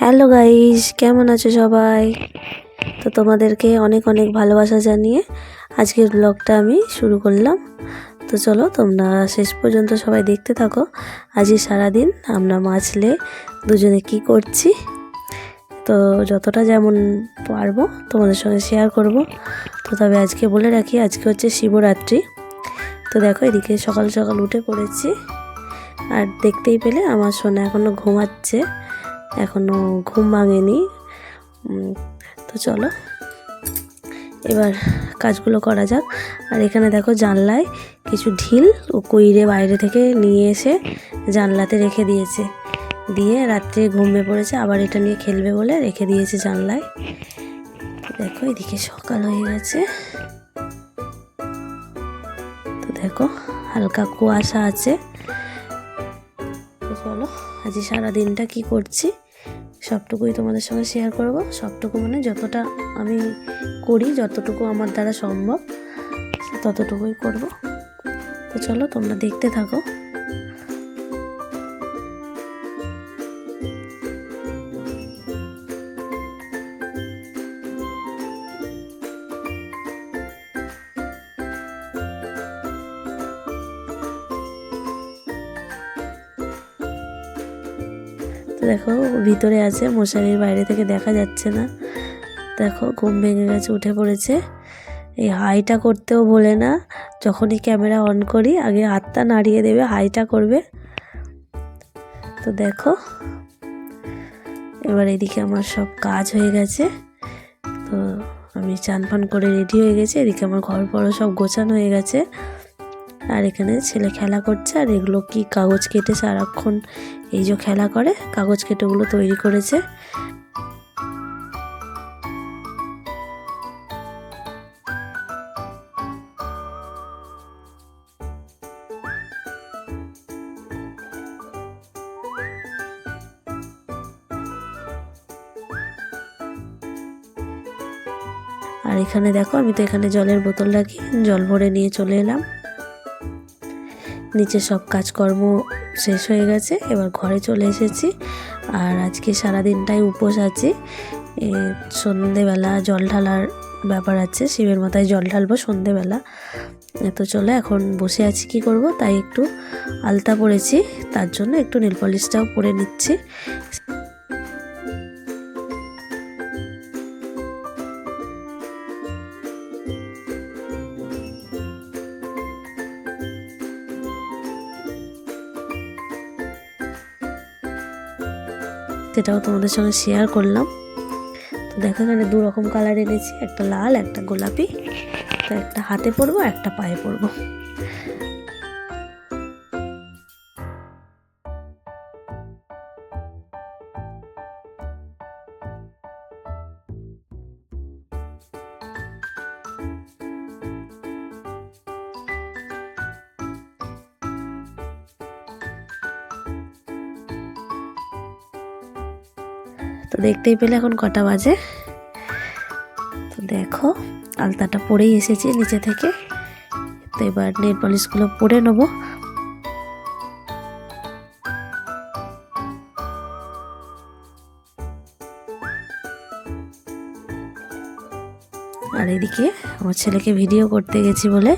Hello guys, কেমন আছো সবাই? তো তোমাদেরকে অনেক অনেক ভালোবাসা জানিয়ে আজকের ব্লগটা আমি শুরু করলাম। তো চলো তোমরা শেষ পর্যন্ত সবাই দেখতে থাকো। আজই সারাদিন আমরা মাছলে দুজনে কি করছি, তো যতটা যেমন পারবো তোমাদের সঙ্গে শেয়ার করব। তো তবে আজকে বলে রাখি, আজকে হচ্ছে শিবরাত্রি। তো দেখো এদিকে সকাল সকাল উঠে পড়েছি, আর দেখতেই পেলে আমার সোনা এখনও ঘুমাচ্ছে, এখনও ঘুম ভাঙেনি। তো চলো এবার কাজগুলো করা যাক। আর এখানে দেখো জানলায় কিছু ঢিল ও কুইরে বাইরে থেকে নিয়ে এসে জানলাতে রেখে দিয়েছে, দিয়ে রাত্রে ঘুমিয়ে পড়েছে, আবার এটা নিয়ে খেলবে বলে রেখে দিয়েছে জানলায়। দেখো এদিকে সকাল হয়ে গেছে, তো দেখো হালকা কুয়াশা আছে। তো চলো আজ সারাদিনটা কি করছি সবটুকুই তোমাদের সঙ্গে শেয়ার করব। সবটুকু মানে যতটা আমি করি, যতটুকু আমার দ্বারা সম্ভব ততটুকুই করব। তো চলো তোমরা দেখতে থাকো। তো দেখো ভিতরে আছে, মশারির বাইরে থেকে দেখা যাচ্ছে না। দেখো ঘুম ভেঙে গেছে, উঠে পড়েছে। এই হাইটা করতেও বলে না, যখনই ক্যামেরা অন করি আগে হাতটা নাড়িয়ে দেবে, হাইটা করবে। তো দেখো এবার এদিকে আমার সব কাজ হয়ে গেছে, তো আমি চান ফান করে রেডি হয়ে গেছি। এদিকে আমার ঘর পরও সব গোছানো হয়ে গেছে, আর এখানে ছেলে খেলা করছে। আর এগুলো কি কাগজ কেটে সারাক্ষণ এই যে খেলা করে, কাগজ কেটে ওগুলো তৈরি করেছে। আর এখানে দেখো আমি তো এখানে জলের বোতল রাখি, জল ভরে নিয়ে চলে এলাম। নিচে সব কাজকর্ম শেষ হয়ে গেছে, এবার ঘরে চলে এসেছি। আর আজকে সারাদিনটাই উপোস আছি। সন্ধেবেলা জল ঢালার ব্যাপার আছে, শিবের মাথায় জল ঢালবো সন্ধেবেলা। তো চলো এখন বসে আছি, কি করব, তাই একটু আলতা পরেছি, তার জন্য একটু নেল পলিশটাও পরে নিচ্ছি। সেটাও তোমাদের সঙ্গে শেয়ার করলাম। তো দেখো এখানে দু রকম কালার এনেছি, একটা লাল একটা গোলাপি। তো একটা হাতে পরবো, একটা পায়ে পরবো। তো দেখতেই পেলে এখন কটা বাজে। তো দেখো আলতাটা পরেই এসেছি নিচে থেকে। তো এবার নেল পলিশগুলো পরে নেবো। আর এদিকে আমার ছেলেকে ভিডিও করতে গেছি বলে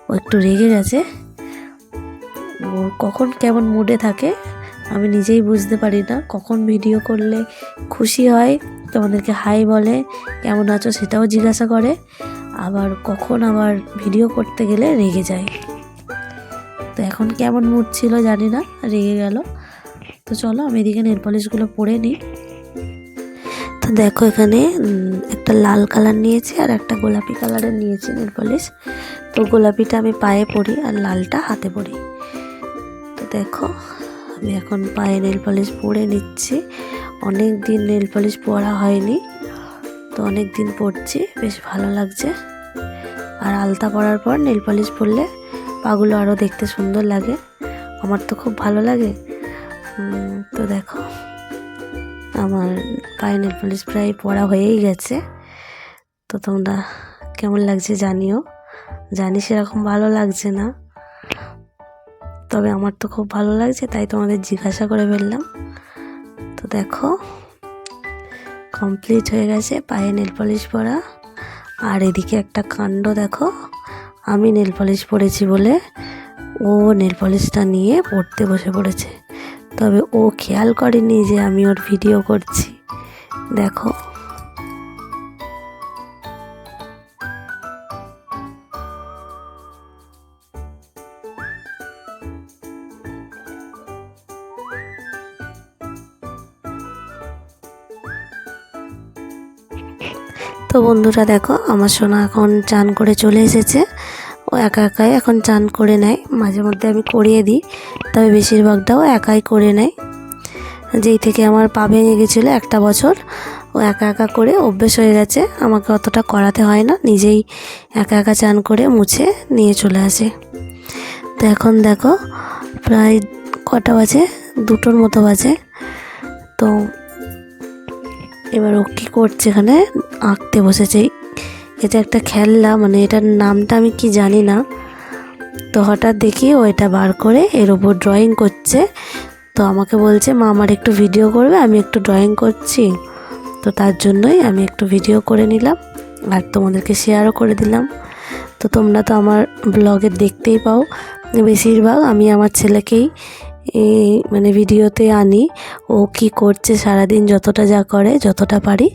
ও একটু রেগে গেছে। ওর কখন কেমন মুডে থাকে আমি নিজেই বুঝতে পারি না। কখন ভিডিও করলে খুশি হয়, তোমাদেরকে হাই বলে, কেমন আছো সেটাও জিজ্ঞাসা করে, আবার কখন আবার ভিডিও করতে গেলে রেগে যায়। তো এখন কেমন মুড ছিল জানি না, রেগে গেল। তো চলো আমি এদিকে নেল পলিশগুলো পরে নিই। তো দেখো এখানে একটা লাল কালার নিয়েছি আর একটা গোলাপি কালারের নিয়েছি নেল পলিশ। তো গোলাপিটা আমি পায়ে পরি আর লালটা হাতে পরি। তো দেখো আমি এখন পায়ে নেল পলিশ পরে নিচ্ছি। অনেক দিন নেল পলিশ পরা হয়নি, তো অনেক দিন পরছি, বেশ ভালো লাগছে। আর আলতা পরার পর নেল পলিশ পরলে পাগুলো আরও দেখতে সুন্দর লাগে, আমার তো খুব ভালো লাগে। তো দেখো আমার পায়ে নেল পলিশ প্রায় পরা হয়েই গেছে। তো তোমরা কেমন লাগছে জানিও, জানি সেরকম ভালো লাগছে না, তবে আমার তো খুব ভালো লাগছে, তাই তোমাদের জিজ্ঞাসা করে ফেললাম। তো দেখো কমপ্লিট হয়ে গেছে, পায়ে নেল পলিশ পরা। আর এদিকে একটা কাণ্ড দেখো, আমি নেল পলিশ পরেছি বলে ও নেল পলিশটা নিয়ে পড়তে বসে পড়েছে, তবে ও খেয়াল করেনি যে আমি ওর ভিডিও করছি। দেখো তো বন্ধুরা দেখো, আমার সোনা এখন চান করে চলে এসেছে। ও একা একাই এখন চান করে নেয়, মাঝে মধ্যে আমি করিয়ে দিই, তবে বেশিরভাগটাও একাই করে নেয়। যেই থেকে আমার পা ভেঙে গেছিলো 1 বছর, ও একা একা করে অভ্যেস হয়ে গেছে, আমাকে অতটা করাতে হয় না, নিজেই একা একা চান করে মুছে নিয়ে চলে আসে। তো এখন দেখো প্রায় কটা বাজে, 2টোর মতো বাজে। তো এবার ও কী করছে, এখানে আঁকতে বসেছে। এটা একটা খেলনা, মানে এটার নামটা আমি কি জানি না। তো হঠাৎ দেখি ও এটা বার করে এর ওপর ড্রয়িং করছে। তো আমাকে বলছে, মা আমার একটু ভিডিও করবে, আমি একটু ড্রয়িং করছি। তো তার জন্যই আমি একটু ভিডিও করে নিলাম আর তোমাদেরকে শেয়ারও করে দিলাম। তো তোমরা তো আমার ব্লগে দেখতেই পাও, বেশিরভাগ আমি আমার ছেলেকেই মানে ভিডিওতে আনি। ও কি করছে সারাদিন, যতটা যা করে, যতটা পারি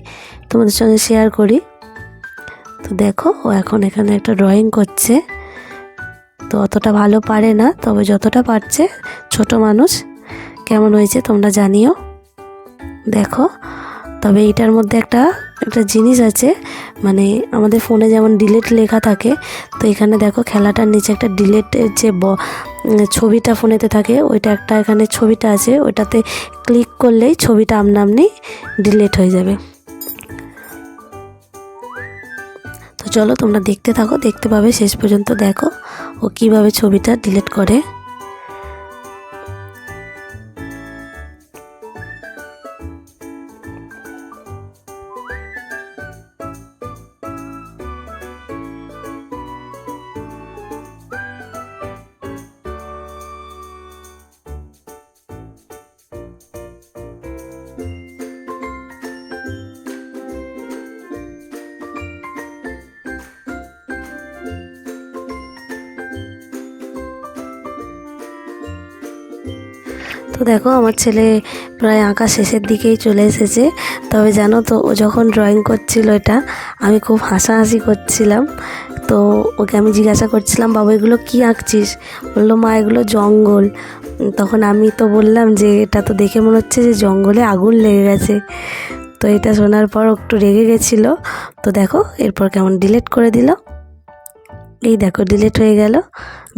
তোমাদের সঙ্গে শেয়ার করি। তো দেখো ও এখন এখানে একটা ড্রয়িং করছে। তো অতটা ভালো পারে না, তবে যতটা পারছে, ছোট মানুষ, কেমন হয়েছে তোমরা জানিও। দেখো, তবে এইটার মধ্যে একটা জিনিস আছে, মানে আমাদের ফোনে যেমন ডিলিট লেখা থাকে, তো এখানে দেখো খেলাটার নিচে একটা ডিলিটের যে ছবিটা ফোনেতে থাকে, ওইটা একটা এখানে ছবিটা আছে, ওইটাতে ক্লিক করলেই ছবিটা আমনামনি ডিলিট হয়ে যাবে। তো চলো তোমরা দেখতে থাকো, দেখতে পাবে শেষ পর্যন্ত। দেখো ও কিভাবে ছবিটা ডিলিট করে। তো দেখো আমার ছেলে প্রায় আঁকা শেষের দিকেই চলে এসেছে। তবে জানো তো, ও যখন ড্রয়িং করছিল এটা, আমি খুব হাসাহাসি করছিলাম। তো ওকে আমি জিজ্ঞাসা করছিলাম, বাবা এগুলো কী আঁকছিস? বললো, মা এগুলো জঙ্গল। তখন আমি তো বললাম যে এটা তো দেখে মনে হচ্ছে যে জঙ্গলে আগুন লেগে গেছে। তো এটা শোনার পর একটু রেগে গেছিলো। তো দেখো এরপর কেমন ডিলিট করে দিল। এই দেখো ডিলিট হয়ে গেল,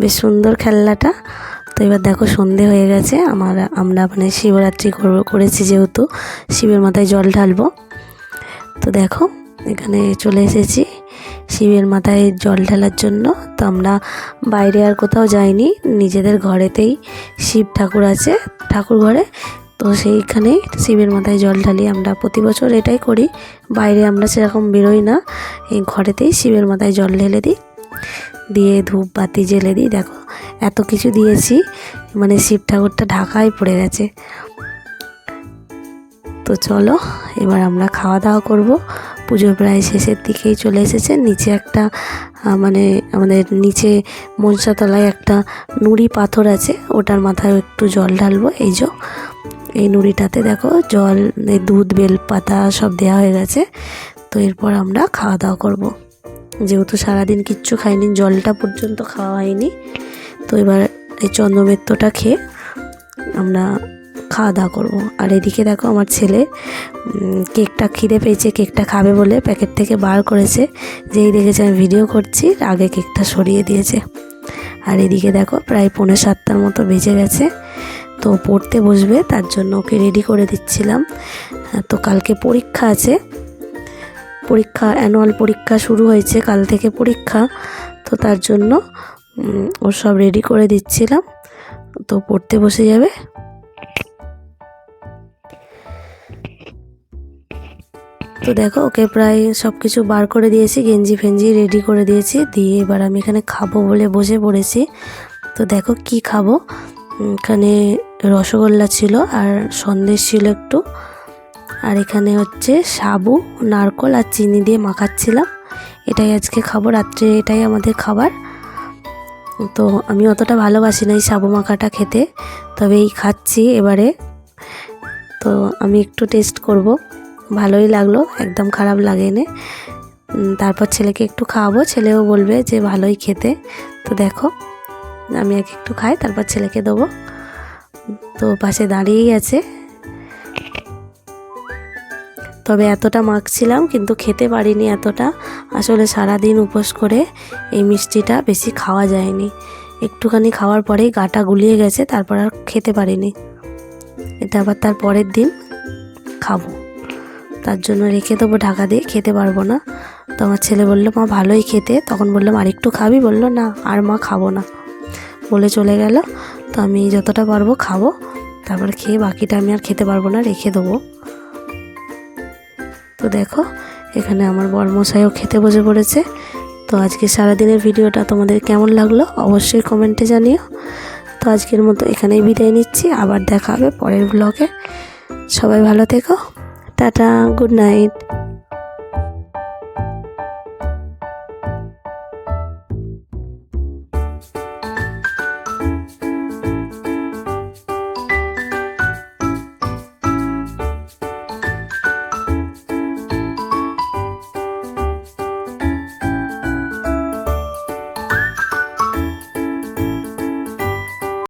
বেশ সুন্দর খেলনাটা। তো এবার দেখো সন্ধে হয়ে গেছে, আমরা মানে শিবরাত্রি করেছি, যেহেতু শিবের মাথায় জল ঢালবো। তো দেখো এখানে চলে এসেছি শিবের মাথায় জল ঢালার জন্য। তো আমরা বাইরে আর কোথাও যাইনি, নিজেদের ঘরেতেই শিব ঠাকুর আছে, ঠাকুর ঘরে। তো সেইখানেই শিবের মাথায় জল ঢালি, আমরা প্রতি বছর এটাই করি। বাইরে আমরা সেরকম বেরোই না, এই ঘরেতেই শিবের মাথায় জল ঢেলে দিই, দিয়ে ধূপ বাতি জ্বেলে দিই। দেখো এত কিছু দিয়েছি, মানে শিব ঠাকুরটা ঢাকায় পড়ে গেছে। তো চলো এবার আমরা খাওয়া দাওয়া করব। পুজো প্রায় শেষের দিকেই চলে এসেছে। নিচে একটা মানে আমাদের নিচে মনসাতলায় একটা নুড়ি পাথর আছে, ওটার মাথায় একটু জল ঢালবো। এই নুড়িটাতে দেখো জল, দুধ, বেলপাতা সব দেওয়া হয়ে গেছে। তো এরপর আমরা খাওয়া দাওয়া করব, যেহেতু সারাদিন কিচ্ছু খাইনি, জলটা পর্যন্ত খাওয়া হয়নি। তো এবার এই চন্দ্রমেত্তটা খেয়ে আমরা খাওয়া দাওয়া করবো। আর এদিকে দেখো আমার ছেলে কেকটা খিদে পেয়েছে, কেকটা খাবে বলে প্যাকেট থেকে বার করেছে। যেই দেখেছে আমি ভিডিও করছি, আগে কেকটা সরিয়ে দিয়েছে। আর এদিকে দেখো প্রায় 6:45 মতো বেজে গেছে। তো পড়তে বসবে, তার জন্য ওকে রেডি করে দিচ্ছিলাম। তো কালকে পরীক্ষা আছে, অ্যানুয়াল পরীক্ষা শুরু হয়েছে, কাল থেকে পরীক্ষা। তো তার জন্য ওর সব রেডি করে দিচ্ছিলাম। তো পড়তে বসে যাবে। তো দেখো ওকে প্রায় সব কিছু বার করে দিয়েছি, গেঞ্জি ফেঞ্জি রেডি করে দিয়েছি, দিয়ে এবার আমি এখানে খাবো বলে বসে পড়েছি। তো দেখো কি খাবো, এখানে রসগোল্লা ছিল আর সন্দেশ ছিল একটু, আর এখানে হচ্ছে সাবু, নারকোল আর চিনি দিয়ে মাখাচ্ছিলাম। এটাই আজকে খাবো রাত্রে, এটাই আমাদের খাবার। তো আমি অতটা ভালোবাসি না এই সাবু মাখাটা খেতে, তবে এই খাচ্ছি এবারে। তো আমি একটু টেস্ট করব, ভালোই লাগলো, একদম খারাপ লাগেনি। তারপর ছেলেকে একটু খাওয়াবো, ছেলেও বলবে যে ভালোই খেতে। তো দেখো আমি একটু খাই, তারপর ছেলেকে দেবো। তো পাশে দাঁড়িয়েই আছে। তবে এতটা মাখছিলাম কিন্তু খেতে পারিনি এতটা। আসলে সারাদিন উপোস করে এই মিষ্টিটা বেশি খাওয়া যায়নি, একটুখানি খাওয়ার পরেই গাটা গুলিয়ে গেছে, তারপর আর খেতে পারিনি। এটা আবার তার পরের দিন খাবো, তার জন্য রেখে দেবো ঢাকা দিয়ে, খেতে পারবো না। তো আমার ছেলে বললো মা ভালোই খেতে, তখন বললাম আর একটু খাবি, বললো না আর মা খাবো না বলে চলে গেল। তো আমি যতটা পারবো খাবো, তারপর খেয়ে বাকিটা আমি আর খেতে পারবো না, রেখে দেবো। তো দেখো এখানে আমার বরমশাইও খেতে বসে পড়েছে। তো আজকে সারাদিনের ভিডিওটা তোমাদের কেমন লাগলো অবশ্যই কমেন্টে জানিও। তো আজকের মতো এখানেই বিদায় নিচ্ছি, আবার দেখা হবে পরের ব্লগে। সবাই ভালো থেকো, টাটা, গুড নাইট।